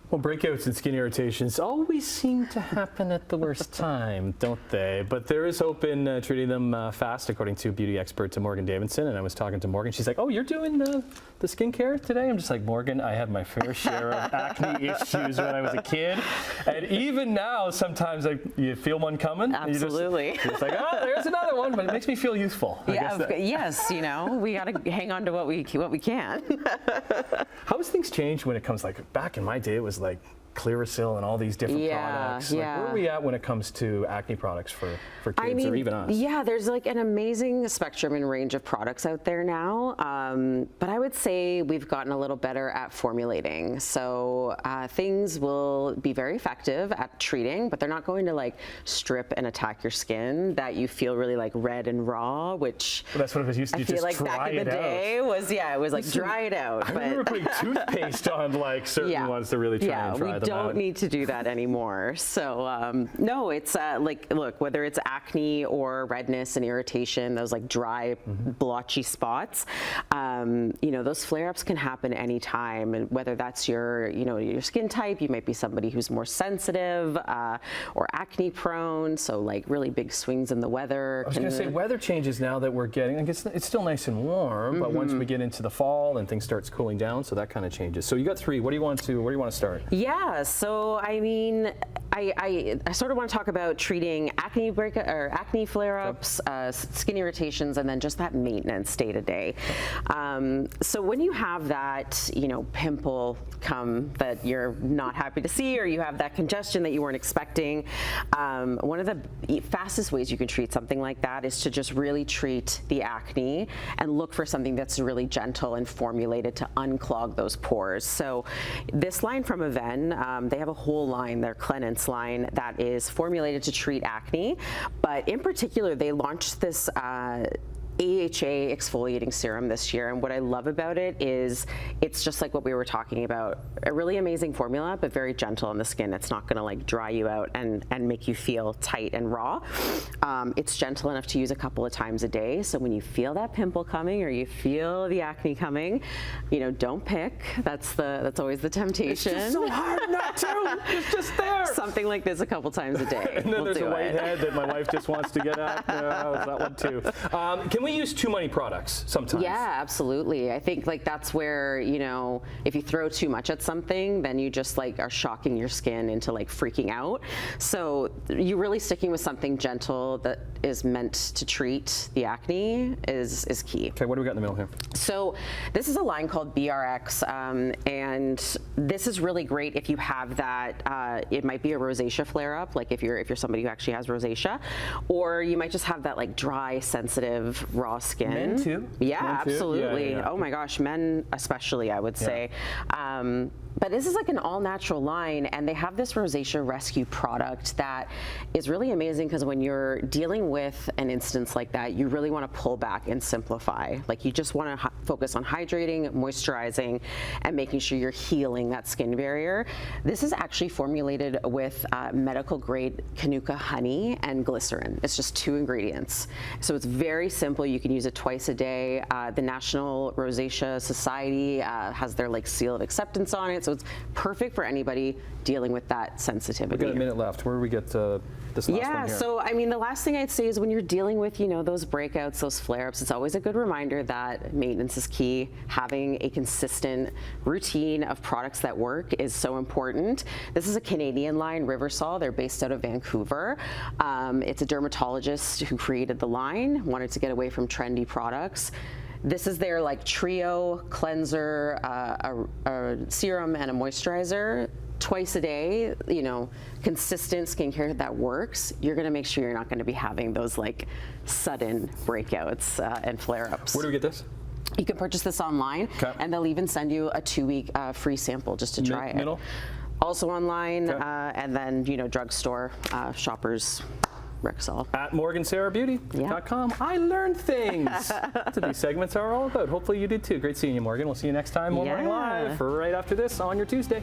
Well, breakouts and skin irritations always seem to happen at the worst time, don't they? But there is hope in treating them fast, according to beauty expert Morgan Davidson. And I was talking to Morgan. She's like, "Oh, you're doing the skincare today?" I'm just like, "Morgan, I had my fair share of acne issues when I was a kid, and even now, sometimes you feel one coming. Absolutely. You're just like, oh, there's another one, but it makes me feel youthful." Yes, you know, we got to hang on to what we can. How has things changed when it comes, like, back in my day, it was like Clearasil and all these different products. Like, where are we at when it comes to acne products for kids or even us? Yeah, there's like an amazing spectrum and range of products out there now. But I would say we've gotten a little better at formulating. So things will be very effective at treating, but they're not going to like strip and attack your skin that you feel really like red and raw, which that's what it was used to. I feel like back in the day was, it was like dry it out. I remember putting toothpaste on like certain ones to really try and dry them out. We don't need to do that anymore. So no, it's like, look, whether it's acne or redness and irritation, those like dry, blotchy spots, you know, those flare-ups can happen anytime. And whether that's your skin type, you might be somebody who's more sensitive or acne prone. So like really big swings in the weather. I was going to say weather changes now that we're getting. I guess it's still nice and warm, but once we get into the fall and things starts cooling down, so that kind of changes. So you got three. Where do you want to start? Yeah. So I mean, I sort of want to talk about treating acne flare-ups, skin irritations, and then just that maintenance day to day. So when you have that, pimple come that you're not happy to see, or you have that congestion that you weren't expecting, one of the fastest ways you can treat something like that is to just really treat the acne and look for something that's really gentle and formulated to unclog those pores. So this line from Aven, they have a whole line, their Cleanse line, that is formulated to treat acne, but in particular they launched this AHA exfoliating serum this year, and what I love about it is it's just like what we were talking about, a really amazing formula, but very gentle on the skin. It's not going to like dry you out and make you feel tight and raw. It's gentle enough to use a couple of times a day, so when you feel that pimple coming or you feel the acne coming, don't pick. That's always the temptation. It's just so hard not to. It's just there. Something like this a couple times a day. And then there's a whitehead that my wife just wants to get at. That one too. Can we use too many products sometimes? Yeah, absolutely. I think like that's where, if you throw too much at something, then you just like are shocking your skin into like freaking out. So you really sticking with something gentle that is meant to treat the acne is key. Okay, what do we got in the middle here? So this is a line called BRX, and this is really great if you have that, it might be a rosacea flare-up, like if you're somebody who actually has rosacea, or you might just have that like dry, sensitive, raw skin. Men too? Yeah, Men too? absolutely. Yeah. Oh my gosh, men especially, I would say. But this is like an all-natural line, and they have this Rosacea Rescue product that is really amazing because when you're dealing with an instance like that, you really want to pull back and simplify. Like you just want to focus on hydrating, moisturizing, and making sure you're healing that skin barrier. This is actually formulated with medical-grade Canuka honey and glycerin. It's just 2 ingredients. So it's very simple. You can use it twice a day. The National Rosacea Society has their like seal of acceptance on it. So it's perfect for anybody dealing with that sensitivity. We've got a minute left. Where do we get this last one here? So I mean, the last thing I'd say is when you're dealing with, those breakouts, those flare-ups, it's always a good reminder that maintenance is key. Having a consistent routine of products that work is so important. This is a Canadian line, Riversol. They're based out of Vancouver. It's a dermatologist who created the line, wanted to get away from trendy products. This is their like trio cleanser, a serum and a moisturizer twice a day, consistent skincare that works. You're going to make sure you're not going to be having those like sudden breakouts and flare-ups. Where do we get this? You can purchase this online, and they'll even send you a 2-week free sample just to try it. Also online, and then, drugstore, Shoppers, Rexall. At MorganSarahBeauty.com. I learned things. That's what these segments are all about. Hopefully you did too. Great seeing you, Morgan. We'll see you next time. More Morning Live for right after this on your Tuesday.